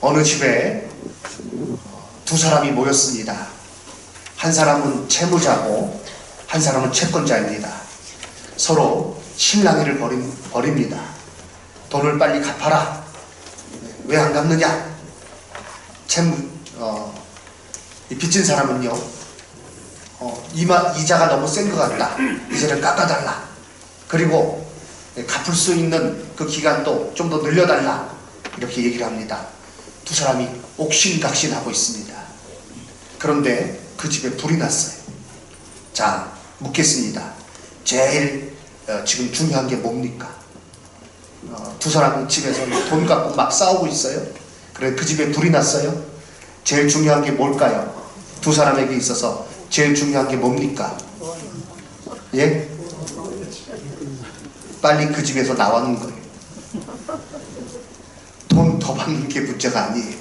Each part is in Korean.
어느 집에 두 사람이 모였습니다. 한 사람은 채무자고 한 사람은 채권자입니다. 서로 실랑이를 벌입니다. 돈을 빨리 갚아라. 왜 안 갚느냐? 이 빚진 사람은요, 이자가 너무 센 것 같다. 이자를 깎아달라. 그리고 갚을 수 있는 그 기간도 좀 더 늘려달라. 이렇게 얘기를 합니다. 두 사람이 옥신각신하고 있습니다. 그런데 그 집에 불이 났어요. 자, 묻겠습니다. 제일 지금 중요한 게 뭡니까? 두 사람이 집에서 돈 갖고 막 싸우고 있어요. 그래, 그 집에 불이 났어요. 제일 중요한 게 뭘까요? 두 사람에게 있어서 제일 중요한 게 뭡니까? 예? 빨리 그 집에서 나오는 거예요. 돈 더 받는 게 문제가 아니에요.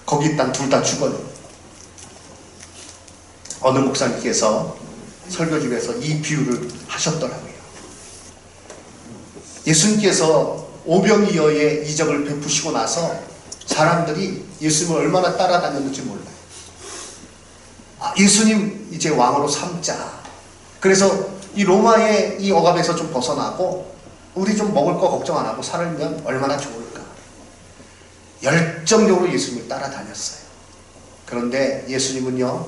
거기 일단 둘 다 죽어요. 어느 목사님께서 설교집에서 이 비유를 하셨더라고요. 예수님께서 오병이어의 이적을 베푸시고 나서 사람들이 예수님을 얼마나 따라다녔는지 몰라요. 예수님 이제 왕으로 삼자. 그래서 이 로마의 이 억압에서 좀 벗어나고 우리 좀 먹을 거 걱정 안 하고 살면 얼마나 좋을까. 열정적으로 예수님을 따라다녔어요. 그런데 예수님은요,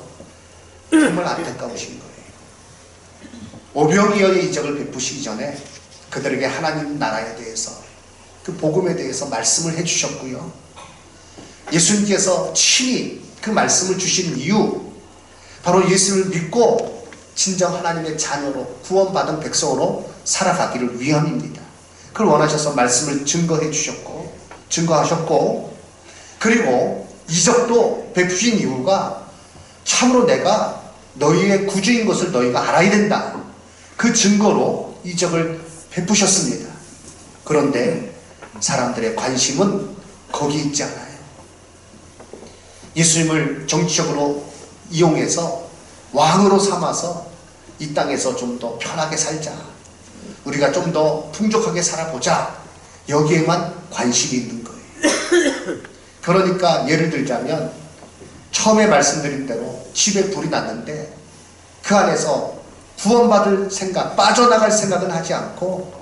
정말 안타까우신 거예요. 오병이어의 이적을 베푸시기 전에 그들에게 하나님 나라에 대해서, 그 복음에 대해서 말씀을 해주셨고요. 예수님께서 친히 그 말씀을 주신 이유, 바로 예수를 믿고 진정 하나님의 자녀로 구원받은 백성으로 살아가기를 위함입니다. 그걸 원하셔서 말씀을 증거하셨고, 그리고 이적도 베푸신 이유가 참으로 내가 너희의 구주인 것을 너희가 알아야 된다. 그 증거로 이적을 베푸셨습니다. 그런데 사람들의 관심은 거기 있지 않아요. 예수님을 정치적으로 이용해서 왕으로 삼아서 이 땅에서 좀 더 편하게 살자. 우리가 좀 더 풍족하게 살아보자. 여기에만 관심이 있는 거예요. 그러니까 예를 들자면 처음에 말씀드린 대로 집에 불이 났는데 그 안에서 구원받을 생각, 빠져나갈 생각은 하지 않고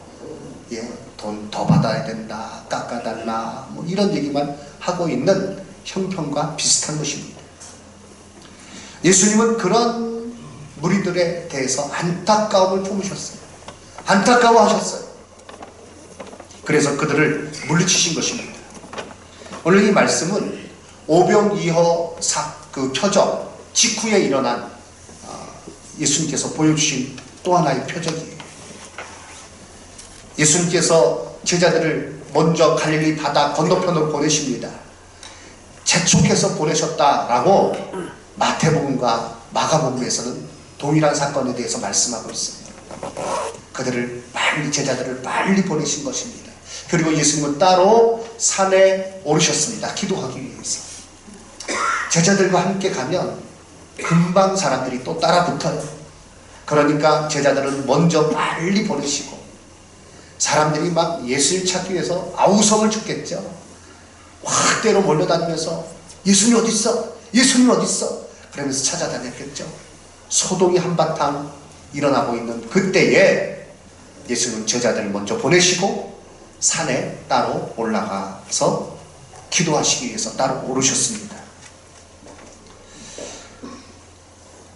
돈 더 받아야 된다, 깎아달라, 뭐 이런 얘기만 하고 있는 형편과 비슷한 것입니다. 예수님은 그런 무리들에 대해서 안타까움을 품으셨어요. 안타까워하셨어요. 그래서 그들을 물리치신 것입니다. 오늘 이 말씀은 오병이어 그 표적 직후에 일어난 예수님께서 보여주신 또 하나의 표적이에요. 예수님께서 제자들을 먼저 갈릴리 바다 건너편으로 보내십니다. 재촉해서 보내셨다라고 마태복음과 마가복음에서는 동일한 사건에 대해서 말씀하고 있습니다. 제자들을 빨리 보내신 것입니다. 그리고 예수님은 따로 산에 오르셨습니다. 기도하기 위해서. 제자들과 함께 가면 금방 사람들이 또 따라 붙어요. 그러니까 제자들은 먼저 빨리 보내시고 사람들이 막 예수를 찾기 위해서 아우성을 쳤겠죠. 확대로 몰려다니면서 예수님 어디 있어? 예수님 어디 있어? 그러면서 찾아다녔겠죠. 소동이 한바탕 일어나고 있는 그때에 예수님은 제자들을 먼저 보내시고 산에 따로 올라가서 기도하시기 위해서 따로 오르셨습니다.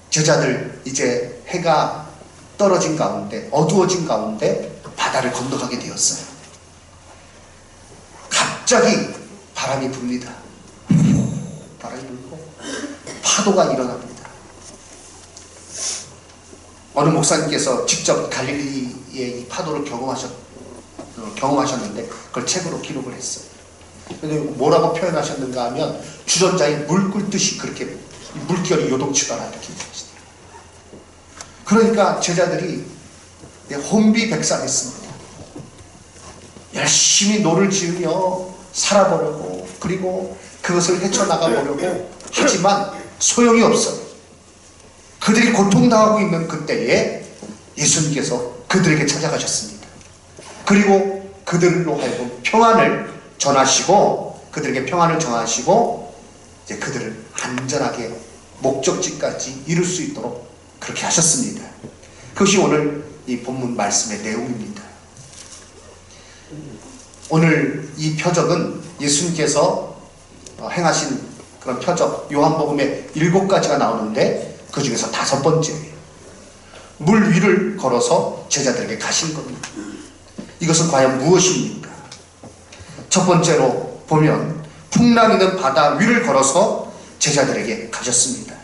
제자들 이제 해가 떨어진 가운데, 어두워진 가운데 바다를 건너가게 되었어요. 갑자기 바람이 붑니다. 바람이 불고 파도가 일어납니다. 어느 목사님께서 직접 갈릴리의 이 파도를 경험하셨는데 그걸 책으로 기록을 했어요. 근데 뭐라고 표현하셨는가 하면 주전자에 물 끓듯이 그렇게 물결이 요동치더라 이렇게 얘기하시더라고요. 그러니까 제자들이 혼비백산했습니다. 열심히 노를 지으며 살아보려고, 그리고 그것을 헤쳐나가보려고 하지만 소용이 없어요. 그들이 고통당하고 있는 그때에 예수님께서 그들에게 찾아가셨습니다. 그리고 그들로 하여금 평안을 전하시고 그들에게 평안을 정하시고 이제 그들을 안전하게 목적지까지 이룰 수 있도록 그렇게 하셨습니다. 그것이 오늘 이 본문 말씀의 내용입니다. 오늘 이 표적은 예수님께서 행하신 그런 표적, 요한복음에 7가지가 나오는데 그 중에서 5번째예요. 물 위를 걸어서 제자들에게 가신 겁니다. 이것은 과연 무엇입니까? 첫 번째로 보면 풍랑 있는 바다 위를 걸어서 제자들에게 가셨습니다.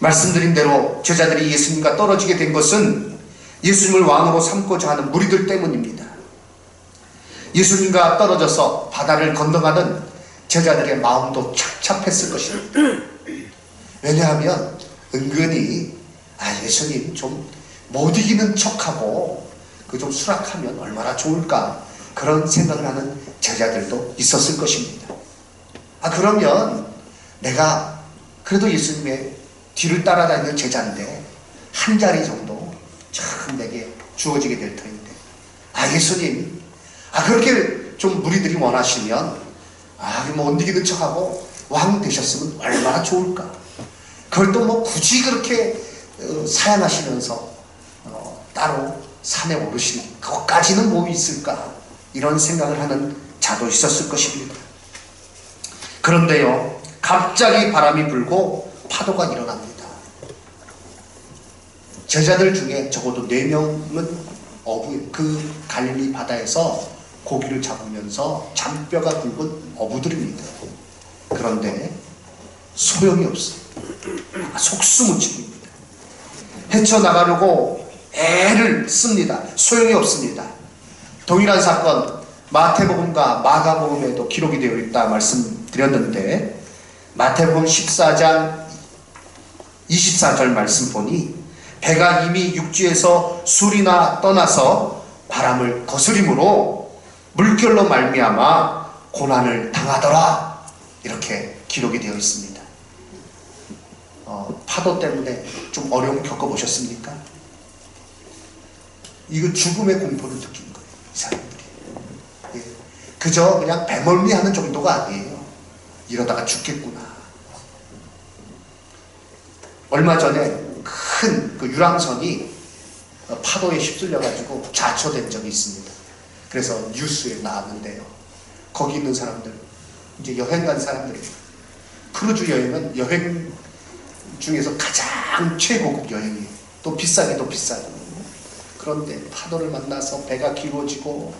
말씀드린 대로 제자들이 예수님과 떨어지게 된 것은 예수님을 왕으로 삼고자 하는 무리들 때문입니다. 예수님과 떨어져서 바다를 건너가는 제자들의 마음도 착잡했을 것입니다. 왜냐하면 은근히 예수님 좀 못 이기는 척하고 그 좀 수락하면 얼마나 좋을까, 그런 생각을 하는 제자들도 있었을 것입니다. 그러면 내가 그래도 예수님의 뒤를 따라다니는 제자인데 한 자리 정도 참 내게 주어지게 될 터인데, 예수님 그렇게 좀 무리들이 원하시면 못 이기는 척하고 왕 되셨으면 얼마나 좋을까. 그걸 또 뭐 굳이 그렇게 사양하시면서 따로 산에 오르시는 그것까지는 뭐 있을까, 이런 생각을 하는 자도 있었을 것입니다. 그런데요, 갑자기 바람이 불고 파도가 일어납니다. 제자들 중에 적어도 4명은 그 갈릴리 바다에서 고기를 잡으면서 잔뼈가 굵은 어부들입니다. 그런데 소용이 없어요. 속수무책입니다. 헤쳐나가려고 애를 씁니다. 소용이 없습니다. 동일한 사건 마태복음과 마가복음에도 기록이 되어 있다 말씀드렸는데, 마태복음 14장 24절 말씀 보니 배가 이미 육지에서 술이나 떠나서 바람을 거스림으로 물결로 말미암아 고난을 당하더라, 이렇게 기록이 되어 있습니다. 파도 때문에 좀 어려움 겪어보셨습니까? 이거 죽음의 공포를 느낀 거예요, 이 사람들이. 그저 그냥 배멀미하는 정도가 아니에요. 이러다가 죽겠구나. 얼마 전에 큰 그 유람선이 파도에 휩쓸려가지고 자초된 적이 있습니다. 그래서 뉴스에 나왔는데요, 거기 있는 사람들, 이제 여행 간 사람들이, 크루즈 여행은 여행 중에서 가장 최고급 여행이에요. 또 비싸기도 비싸요. 그런데 파도를 만나서 배가 기울어지고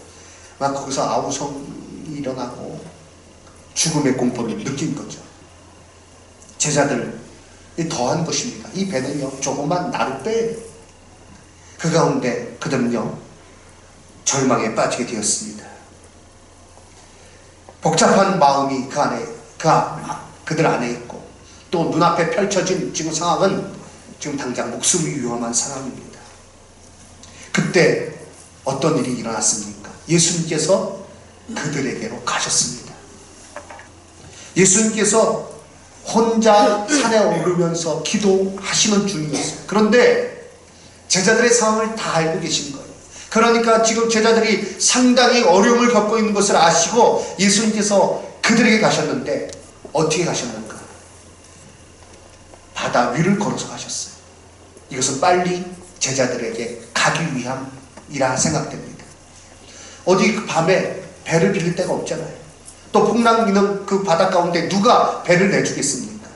막 거기서 아우성이 일어나고 죽음의 공포를 느낀 거죠. 제자들이 더한 것입니다. 이 배는요, 조그만 나룻배예요. 그 가운데 그들은요, 절망에 빠지게 되었습니다. 복잡한 마음이 그들 안에 있고, 또 눈앞에 펼쳐진 지금 상황은 지금 당장 목숨이 위험한 상황입니다. 그때 어떤 일이 일어났습니까? 예수님께서 그들에게로 가셨습니다. 예수님께서 혼자 산에 오르면서 기도하시는 중이었어요. 그런데 제자들의 상황을 다 알고 계신 거예요. 그러니까 지금 제자들이 상당히 어려움을 겪고 있는 것을 아시고 예수님께서 그들에게 가셨는데 어떻게 가셨는가? 바다 위를 걸어서 가셨어요. 이것은 빨리 제자들에게 가기 위함이라 생각됩니다. 어디 밤에 배를 빌릴 데가 없잖아요. 또 풍랑 있는 그 바다 가운데 누가 배를 내주겠습니까?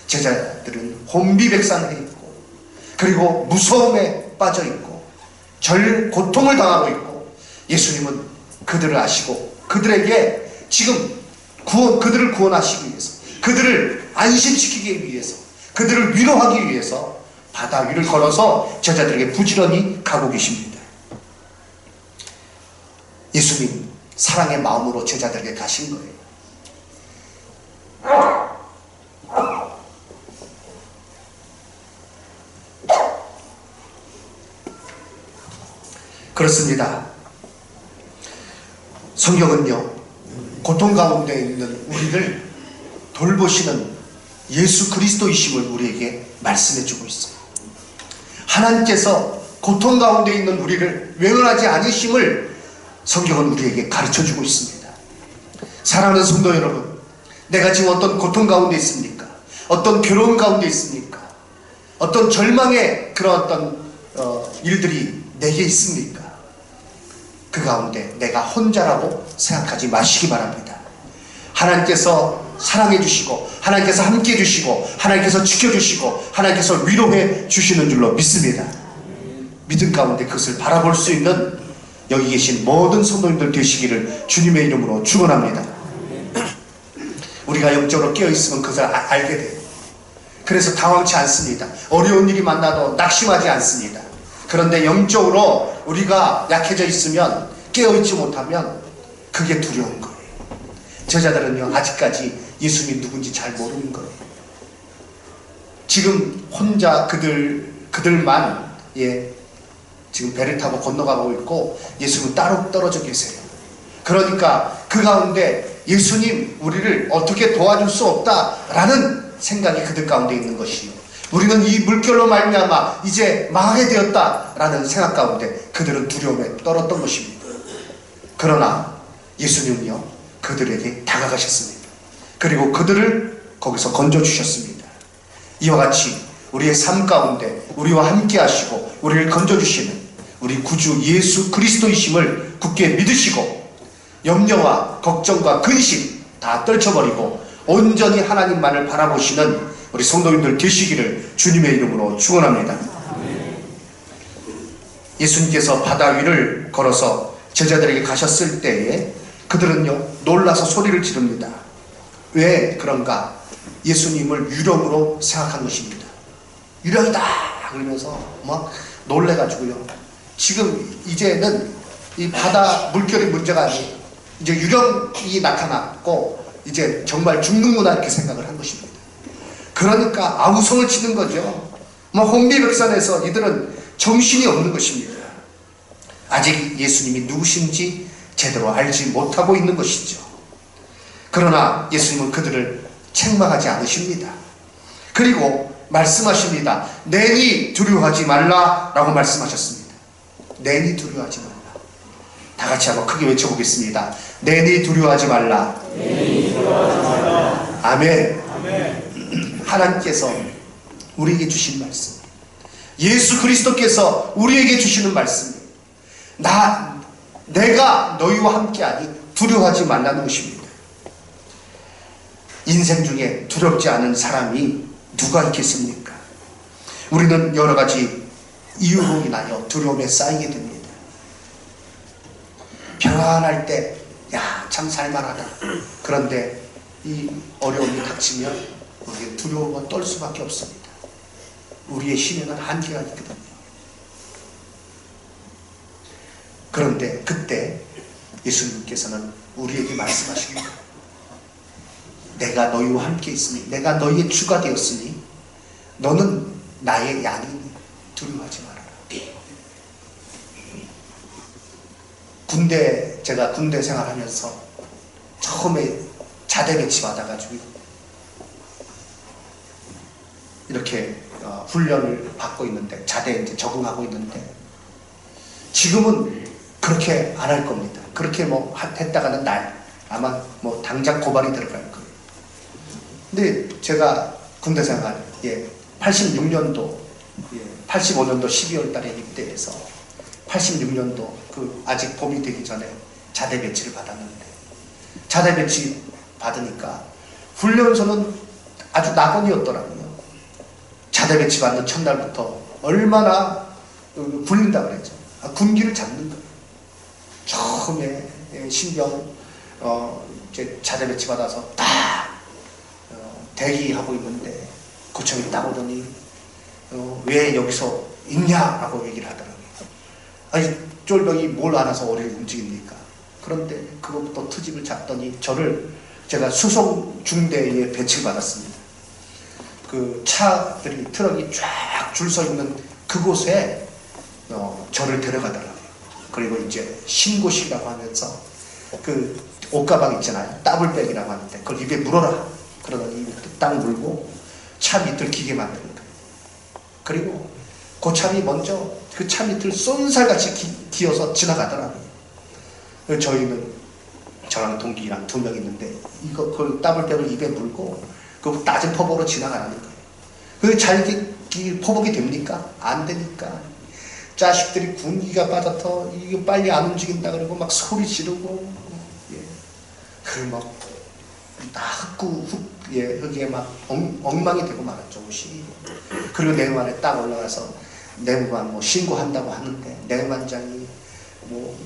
제자들은 혼비백산해 있고, 그리고 무서움에 빠져 있고, 고통을 당하고 있고, 예수님은 그들을 아시고 그들에게 지금 그들을 구원하시기 위해서, 그들을 안심시키기 위해서, 그들을 위로하기 위해서 바다 위를 걸어서 제자들에게 부지런히 가고 계십니다. 예수님 사랑의 마음으로 제자들에게 가신 거예요. 그렇습니다. 성경은요, 고통 가운데 있는 우리를 돌보시는 예수 그리스도이심을 우리에게 말씀해주고 있어요. 하나님께서 고통 가운데 있는 우리를 외면하지 않으심을 성경은 우리에게 가르쳐주고 있습니다. 사랑하는 성도 여러분, 내가 지금 어떤 고통 가운데 있습니까? 어떤 괴로움 가운데 있습니까? 어떤 절망의 그런 어떤 일들이 내게 있습니까? 그 가운데 내가 혼자라고 생각하지 마시기 바랍니다. 하나님께서 사랑해 주시고, 하나님께서 함께 해 주시고, 하나님께서 지켜주시고, 하나님께서 위로해 주시는 줄로 믿습니다. 믿음 가운데 그것을 바라볼 수 있는 여기 계신 모든 성도님들 되시기를 주님의 이름으로 축원합니다. 우리가 영적으로 깨어있으면 그것을 알게 돼요. 그래서 당황치 않습니다. 어려운 일이 만나도 낙심하지 않습니다. 그런데 영적으로 우리가 약해져 있으면, 깨어있지 못하면 그게 두려운 거예요. 제자들은요, 아직까지 예수님이 누군지 잘 모르는 거예요. 지금 혼자 그들만 지금 배를 타고 건너가고 있고 예수님은 따로 떨어져 계세요. 그러니까 그 가운데 예수님, 우리를 어떻게 도와줄 수 없다라는 생각이 그들 가운데 있는 것이요, 우리는 이 물결로 말미암아 이제 망하게 되었다라는 생각 가운데 그들은 두려움에 떨었던 것입니다. 그러나 예수님은요, 그들에게 다가가셨습니다. 그리고 그들을 거기서 건져주셨습니다. 이와 같이 우리의 삶 가운데 우리와 함께 하시고 우리를 건져주시는 우리 구주 예수 그리스도이심을 굳게 믿으시고, 염려와 걱정과 근심 다 떨쳐버리고 온전히 하나님만을 바라보시는 우리 성도님들 되시기를 주님의 이름으로 축원합니다. 예수님께서 바다 위를 걸어서 제자들에게 가셨을 때에 그들은요, 놀라서 소리를 지릅니다. 왜 그런가? 예수님을 유령으로 생각한 것입니다. 유령이다 그러면서 막 놀래가지고요, 지금 이제는 이 바다 물결의 문제가 아니에요. 이제 유령이 나타났고 이제 정말 죽는구나 이렇게 생각을 한 것입니다. 그러니까 아우성을 치는 거죠. 혼미백산에서 이들은 정신이 없는 것입니다. 아직 예수님이 누구신지 제대로 알지 못하고 있는 것이죠. 그러나 예수님은 그들을 책망하지 않으십니다. 그리고 말씀하십니다. 내니 두려워하지 말라 라고 말씀하셨습니다. 내니 두려워하지 말라. 다 같이 한번 크게 외쳐보겠습니다. 내니 두려워하지 말라. 내니 두려워하지 말라. 아멘. 아멘. 하나님께서 우리에게 주신 말씀, 예수 그리스도께서 우리에게 주시는 말씀, 내가 너희와 함께하니 두려워하지 말라는 것입니다. 인생 중에 두렵지 않은 사람이 누가 있겠습니까? 우리는 여러 가지 이유로 인하여 두려움에 쌓이게 됩니다. 평안할 때, 야, 참 살만하다. 그런데 이 어려움이 닥치면 우리의 두려움은 떨 수밖에 없습니다. 우리의 힘에는 한계가 있거든요. 그런데 그때 예수님께서는 우리에게 말씀하십니다. 내가 너희와 함께 있으니, 내가 너희의 주가 되었으니 너는 나의 양이니 두려워하지 말아라. 제가 군대 생활하면서 처음에 자대 배치 받아가지고 이렇게 훈련을 받고 있는데, 자대에 이제 적응하고 있는데, 지금은 그렇게 안 할 겁니다. 그렇게 했다가는 아마 당장 고발이 들어갈 거예요. 근데 제가 군대 생활, 86년도, 85년도 12월 달에 입대해서 86년도 아직 봄이 되기 전에 자대 배치를 받았는데, 자대 배치 받으니까 훈련소는 아주 낙원이었더라고요. 자대 배치 받는 첫날부터 얼마나 굴린다 그랬죠. 군기를 잡는 거예요. 처음에 신병 이제 자대 배치 받아서 딱 대기하고 있는데 고청이 딱 오더니 왜 여기서 있냐라고 얘기를 하더라고요. 아니, 쫄병이 뭘 알아서 어리를 움직입니까? 그런데 그것부터 트집을 잡더니 제가 수송 중대에 배치를 받았습니다. 그 차들이, 트럭이 쫙 줄 서 있는 그곳에 저를 데려가더라고요. 그리고 이제 신고식이라고 하면서 그 옷가방 있잖아요. 더블백이라고 하는데 그걸 입에 물어라. 그러더니 입에 딱 물고 차 밑을 기게 만드는 거예요. 그리고 고참이 먼저 그 차 밑을 쏜살같이 기어서 지나가더라고요. 저희는 저랑 동기랑 2명 있는데 그걸 따블떡을 입에 물고 그 낮은 퍼벅으로 지나가는 거예요. 그게 잘 퍼벅이 됩니까? 안 되니까 자식들이 군기가 빠져서 이거 빨리 안 움직인다 그러고 막 소리 지르고, 예. 그리고 흙에 막 엉망이 되고 말았죠, 옷이. 그리고 내무반에 딱 올라가서 내무반 뭐 신고한다고 하는데 내무반장이 뭐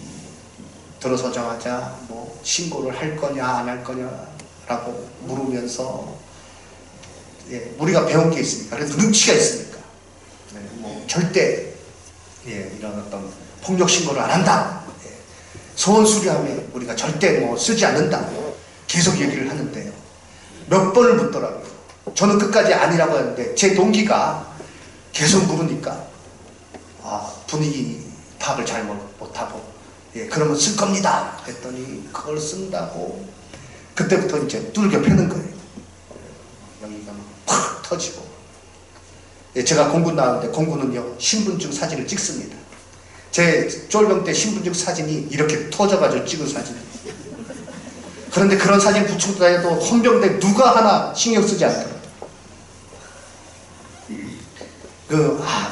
들어서자마자 뭐 신고를 할 거냐 안 할 거냐라고 물으면서, 예, 우리가 배운 게 있으니까, 그래서 눈치가 있으니까, 네, 뭐 절대, 예, 이런 어떤 폭력 신고를 안 한다, 예, 소원 수리함에 우리가 절대 뭐 쓰지 않는다, 계속 얘기를 하는데요. 몇 번을 묻더라고요. 저는 끝까지 아니라고 했는데 제 동기가 계속 물으니까 분위기 파악을 잘 못하고, 예, 그러면 쓸 겁니다 했더니 그걸 쓴다고 그때부터 이제 뚫겨 패는 거예요. 여기가 팍 터지고. 예, 제가 공군 나왔는데 공군은요 신분증 사진을 찍습니다. 제 쫄병 때 신분증 사진이 이렇게 터져가지고 찍은 사진이에요. 그런데 그런 사진 붙이고 다녀도 헌병대 누가 하나 신경 쓰지 않더라고요.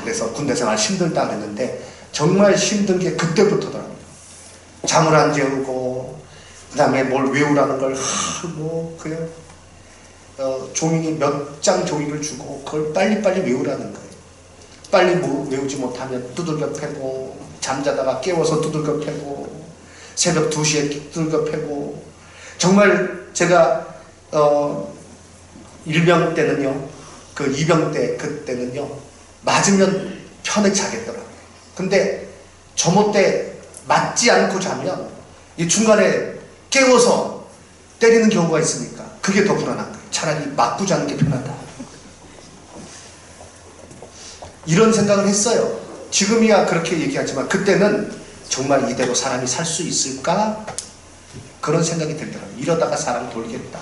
그래서 군대 생활 힘들다 그랬는데 정말 힘든 게 그때부터더라고요. 잠을 안 재우고, 그 다음에 뭘 외우라는 걸, 그냥, 종이 몇 장 종이를 주고, 그걸 빨리빨리 외우라는 거예요. 빨리 외우지 못하면 두들겨 패고, 잠자다가 깨워서 두들겨 패고, 새벽 2시에 두들겨 패고, 정말 제가, 1병 때는요, 그 2병 때, 그때는요, 맞으면 편하게 자겠더라고요. 근데 점호 때 맞지 않고 자면 이 중간에 깨워서 때리는 경우가 있으니까 그게 더 불안한 거예요. 차라리 맞고 자는 게 편하다. 이런 생각을 했어요. 지금이야 그렇게 얘기하지만 그때는 정말 이대로 사람이 살 수 있을까? 그런 생각이 들더라고요. 이러다가 사람 돌겠다.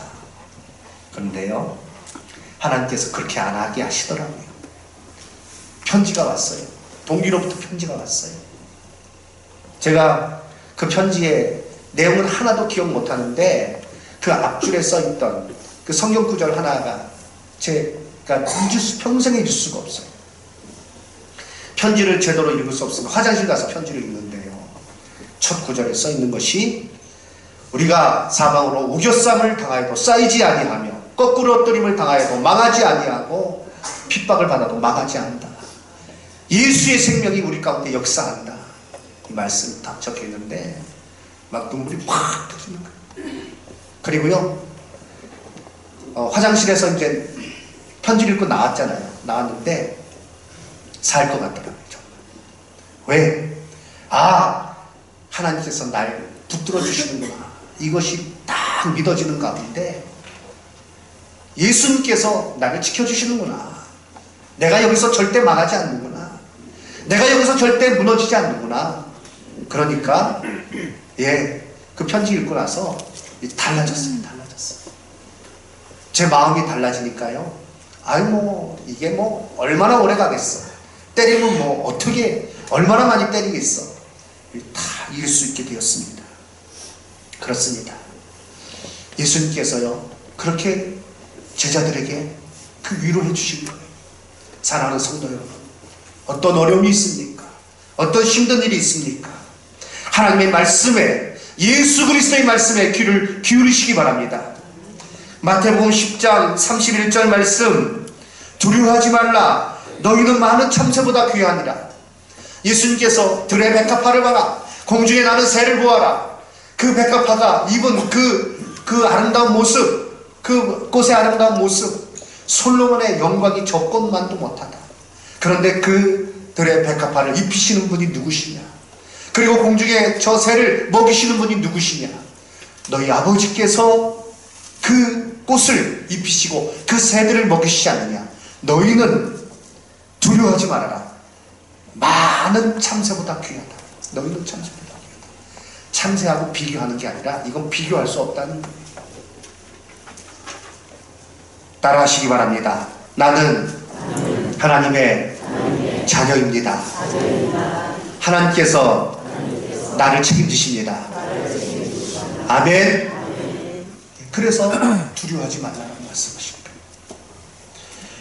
그런데요, 하나님께서 그렇게 안 하게 하시더라고요. 편지가 왔어요. 동기로부터 편지가 왔어요. 제가 그 편지의 내용은 하나도 기억 못하는데 그 앞줄에 써있던 그 성경 구절 하나가 제가 평생에 잊을 수가 없어요. 편지를 제대로 읽을 수 없으면 화장실 가서 편지를 읽는데요, 첫 구절에 써있는 것이 우리가 사방으로 우겨쌈을 당하여도 쌓이지 아니하며 거꾸로 엎드림을 당하여도 망하지 아니하고 핍박을 받아도 망하지 않는다. 예수의 생명이 우리 가운데 역사한다. 이 말씀이 딱 적혀있는데 막 눈물이 확 터지는 거예요. 그리고요, 화장실에서 이제 편지를 읽고 나왔잖아요. 나왔는데 살 것 같더라고요. 정말. 왜? 하나님께서 날 붙들어 주시는구나. 이것이 딱 믿어지는 가운데 예수님께서 나를 지켜주시는구나. 내가 여기서 절대 망하지 않는구나. 내가 여기서 절대 무너지지 않는구나. 그러니까 그 편지 읽고 나서 달라졌어요. 제 마음이 달라지니까요, 이게 얼마나 오래 가겠어. 때리면 어떻게 얼마나 많이 때리겠어. 다 이길 수 있게 되었습니다. 그렇습니다. 예수님께서요 그렇게 제자들에게 그 위로해 주신 거예요. 사랑하는 성도 여러분, 어떤 어려움이 있습니까? 어떤 힘든 일이 있습니까? 하나님의 말씀에, 예수 그리스도의 말씀에 귀를 기울이시기 바랍니다. 마태복음 10장 31절 말씀, 두려워하지 말라. 너희는 많은 참새보다 귀하니라. 예수님께서 들의 백합화를 봐라. 공중에 나는 새를 보아라. 그 백합화가 입은 그 아름다운 모습, 그 꽃의 아름다운 모습, 솔로몬의 영광이 저것만도 못하다. 그런데 그 들의 백합화를 입히시는 분이 누구시냐? 그리고 공중에 저 새를 먹이시는 분이 누구시냐? 너희 아버지께서 그 꽃을 입히시고 그 새들을 먹이시지 않느냐? 너희는 두려워하지 말아라. 많은 참새보다 귀하다. 너희는 참새보다 귀하다. 참새하고 비교하는 게 아니라 이건 비교할 수 없다는 거예요. 따라하시기 바랍니다. 나는 하나님의 자녀입니다. 하나님께서 나를 책임지십니다. 아멘. 그래서 두려워하지 말라는 말씀하십니다.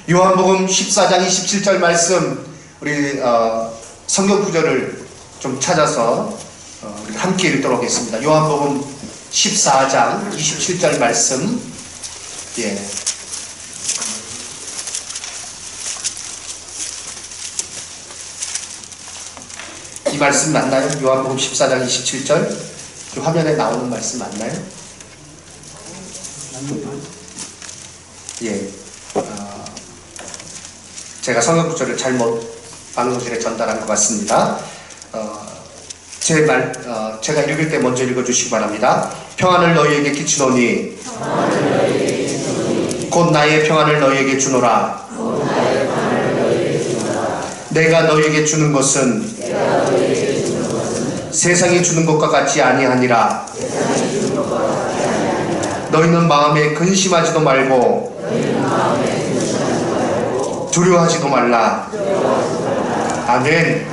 요한복음 14장 27절 말씀, 우리 성경 구절을 좀 찾아서 우리 함께 읽도록 하겠습니다. 요한복음 14장 27절 말씀. 예. 이 말씀 맞나요? 요한복음 14장 27절. 그 화면에 나오는 말씀 맞나요? 예. 제가 성경 구절을 잘못 방송실에 전달한 것 같습니다. 제가 읽을 때 먼저 읽어주시기 바랍니다. 평안을 너희에게 끼치노니 곧 나의 평안을 너희에게 주노라. 내가 너희에게 주는 것은 세상이 주는 것과 같지 아니하니라. 너희는 마음에 근심하지도 말고 두려워하지도 말라. 아멘.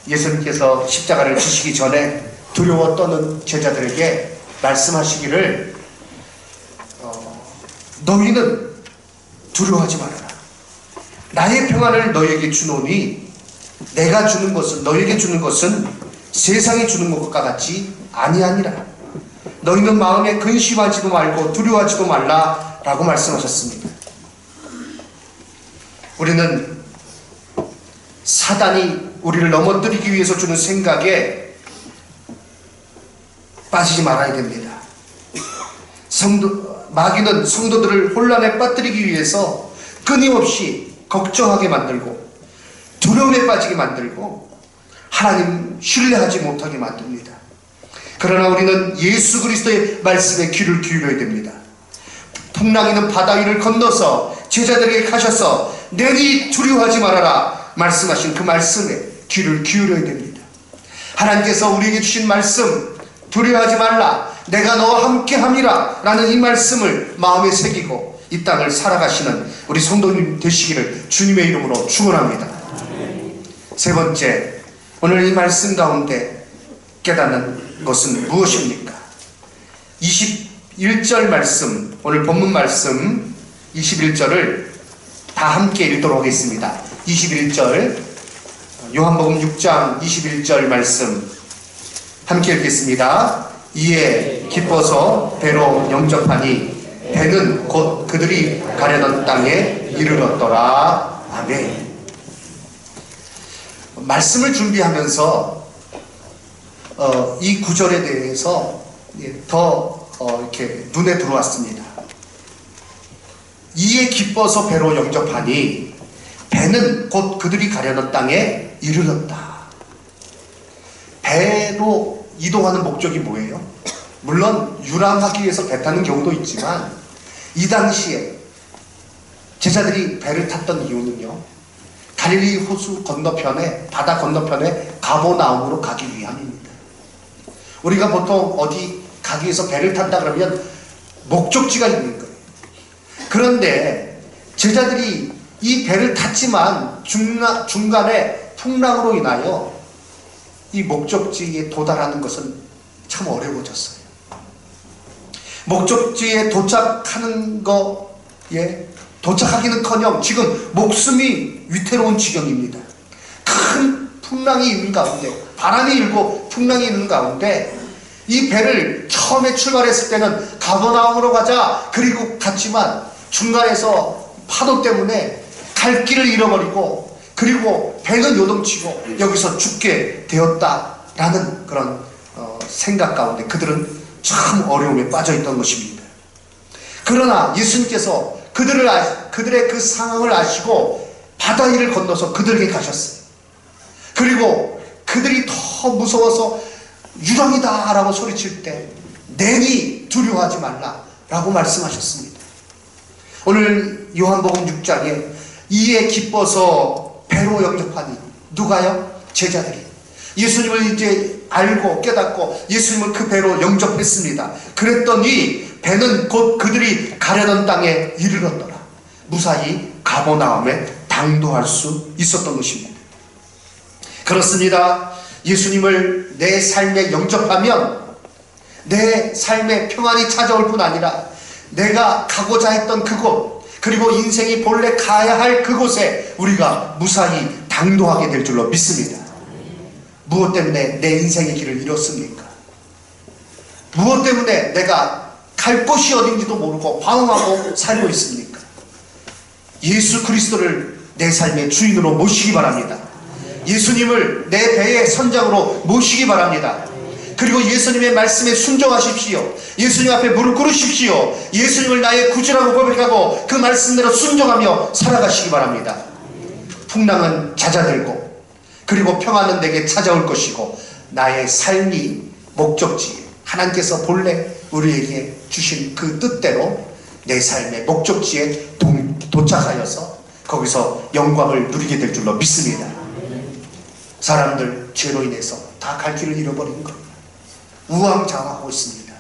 예수님께서 십자가를 지시기 전에 두려워 떠는 제자들에게 말씀하시기를 너희는 두려워하지 말아라. 나의 평안을 너희에게 주노니 내가 주는 것은, 너희에게 주는 것은 세상이 주는 것과 같이 아니하니라. 너희는 마음에 근심하지도 말고 두려워하지도 말라 라고 말씀하셨습니다. 우리는 사단이 우리를 넘어뜨리기 위해서 주는 생각에 빠지지 말아야 됩니다. 마귀는 성도들을 혼란에 빠뜨리기 위해서 끊임없이 걱정하게 만들고 두려움에 빠지게 만들고 하나님 신뢰하지 못하게 만듭니다. 그러나 우리는 예수 그리스도의 말씀에 귀를 기울여야 됩니다. 풍랑이는 바다 위를 건너서 제자들에게 가셔서 내니 두려워하지 말아라 말씀하신 그 말씀에 귀를 기울여야 됩니다. 하나님께서 우리에게 주신 말씀, 두려워하지 말라, 내가 너와 함께함이라 라는 이 말씀을 마음에 새기고 이 땅을 살아가시는 우리 성도님 되시기를 주님의 이름으로 축원합니다. 세 번째, 오늘 이 말씀 가운데 깨닫는 것은 무엇입니까? 21절 말씀, 오늘 본문 말씀 21절을 다 함께 읽도록 하겠습니다. 21절, 요한복음 6장 21절 말씀 함께 읽겠습니다. 이에 기뻐서 배로 영접하니 배는 곧 그들이 가려던 땅에 이르렀더라. 아멘. 말씀을 준비하면서 이 구절에 대해서 더 이렇게 눈에 들어왔습니다. 이에 기뻐서 배로 영접하니 배는 곧 그들이 가려던 땅에 이르렀다. 배로 이동하는 목적이 뭐예요? 물론 유람하기 위해서 배 타는 경우도 있지만 이 당시에 제자들이 배를 탔던 이유는요, 갈릴리 호수 건너편에, 바다 건너편에 가버나움으로 가기 위함입니다. 우리가 보통 어디 가기 위해서 배를 탄다 그러면 목적지가 있는 거예요. 그런데 제자들이 이 배를 탔지만 중간에 풍랑으로 인하여 이 목적지에 도달하는 것은 참 어려워졌어요. 목적지에 도착하는 거에 도착하기는커녕 지금 목숨이 위태로운 지경입니다. 큰 풍랑이 있는 가운데, 바람이 일고 풍랑이 있는 가운데 이 배를 처음에 출발했을 때는 가버나움으로 가자 그리고 갔지만 중간에서 파도 때문에 갈 길을 잃어버리고 그리고 배는 요동치고 여기서 죽게 되었다라는 그런 생각 가운데 그들은 참 어려움에 빠져 있던 것입니다. 그러나 예수님께서 그들의 그 상황을 아시고 바다 위를 건너서 그들에게 가셨어요. 그리고 그들이 더 무서워서 유령이다 라고 소리칠 때 내니 두려워하지 말라 라고 말씀하셨습니다. 오늘 요한복음 6장에 이에 기뻐서 배로 영접하니, 누가요? 제자들이 예수님을 이제 알고 깨닫고 예수님을 그 배로 영접했습니다. 그랬더니 배는 곧 그들이 가려던 땅에 이르렀더라. 무사히 가버나움에 당도할 수 있었던 것입니다. 그렇습니다. 예수님을 내 삶에 영접하면 내 삶에 평안이 찾아올 뿐 아니라 내가 가고자 했던 그곳, 그리고 인생이 본래 가야 할 그곳에 우리가 무사히 당도하게 될 줄로 믿습니다. 무엇 때문에 내 인생의 길을 잃었습니까? 무엇 때문에 내가 갈 곳이 어딘지도 모르고 방황하고 살고 있습니까? 예수 그리스도를 내 삶의 주인으로 모시기 바랍니다. 예수님을 내 배의 선장으로 모시기 바랍니다. 그리고 예수님의 말씀에 순종하십시오. 예수님 앞에 무릎 꿇으십시오. 예수님을 나의 구주라고 고백하고 그 말씀대로 순종하며 살아가시기 바랍니다. 풍랑은 잦아들고 그리고 평안은 내게 찾아올 것이고 나의 삶이 목적지, 하나님께서 본래 우리에게 주신 그 뜻대로 내 삶의 목적지에 도착하여서 거기서 영광을 누리게 될 줄로 믿습니다. 사람들 죄로 인해서 다 갈 길을 잃어버린 겁니다. 우왕좌왕하고 있습니다.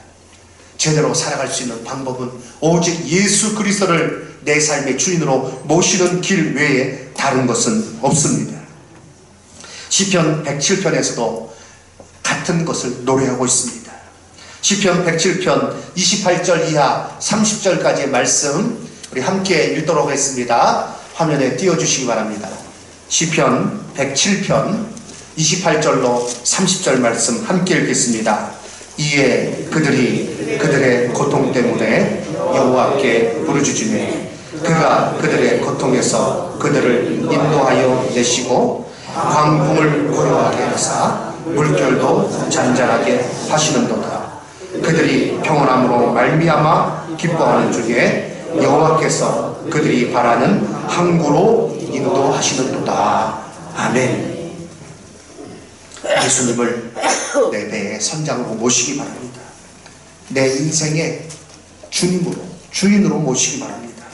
제대로 살아갈 수 있는 방법은 오직 예수 그리스도를 내 삶의 주인으로 모시는 길 외에 다른 것은 없습니다. 시편 107편에서도 같은 것을 노래하고 있습니다. 시편 107편 28절 이하 30절까지의 말씀 우리 함께 읽도록 하겠습니다. 화면에 띄워주시기 바랍니다. 시편 107편 28절로 30절 말씀 함께 읽겠습니다. 이에 그들이 그들의 고통 때문에 여호와께 부르짖으며 그가 그들의 고통에서 그들을 인도하여 내시고 광풍을 고요하게 하사 물결도 잔잔하게 하시는도다. 그들이 평온함으로 말미암아 기뻐하는 중에 여호와께서 그들이 바라는 항구로 인도하시는도다. 아멘. 예수님을 내 배의 선장으로 모시기 바랍니다. 내 인생의 주인으로 모시기 바랍니다.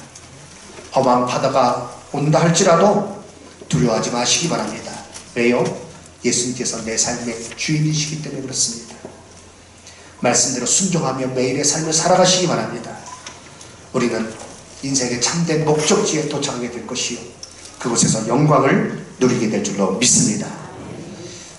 험한 바다가 온다 할지라도 두려워하지 마시기 바랍니다. 왜요? 예수님께서 내 삶의 주인이시기 때문에 그렇습니다. 말씀대로 순종하며 매일의 삶을 살아가시기 바랍니다. 우리는 인생의 참된 목적지에 도착하게 될 것이요 그곳에서 영광을 누리게 될 줄로 믿습니다.